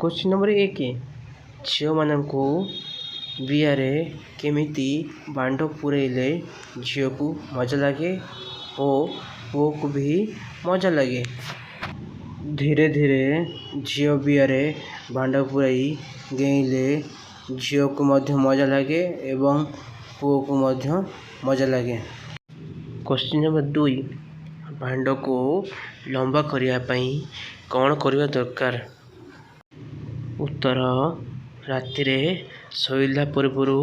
Question number 1 झीलमानंकु बियारे केमिति bond पुरेले झील को मजा लगे और पुओ को भी मजा लगे। धीरे धीरे झील बियारे बांड पुराई गेले झील को मध्य मजा लगे एवं पुओ को मध्य मजा लगे। क्वेश्चन नंबर 2 बांड को लंबा करिया पई कौन करिया दरकार। उत्तर रातिरे शोइला पूर्वरु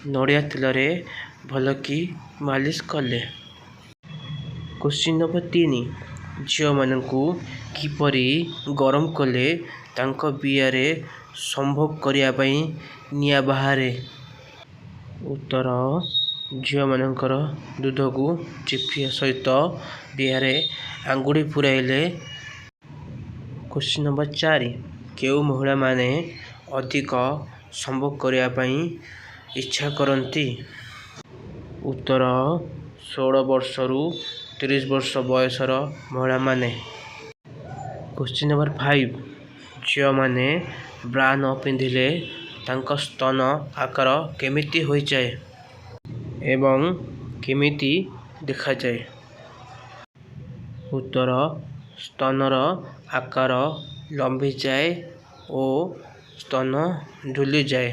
नड़िया तेलरे भलकी मालिश कले। क्वेश्चन नंबर 3 झील मानंकु किपरि गरम कले तांको बियारे संभोग करिया पई निया बाहारे। उत्तर झील मानंकर दूध को चिफिया सहित बियारे आंगुड़ी पुराइले। क्वेश्चन नंबर 4 केउ महिला माने अधिक संभोग करिया पई इच्छा करती। उत्तर 16 वर्ष रु 30 वर्ष बयसर महिला माने। क्वेश्चन नंबर 5 झील माने ब्रा न पिंधिले तांको स्तन आकार केमिति होई जाए एवं केमिति देखा जाए। उत्तर स्तनर आकार लंबी जाए और स्तन झुली जाए।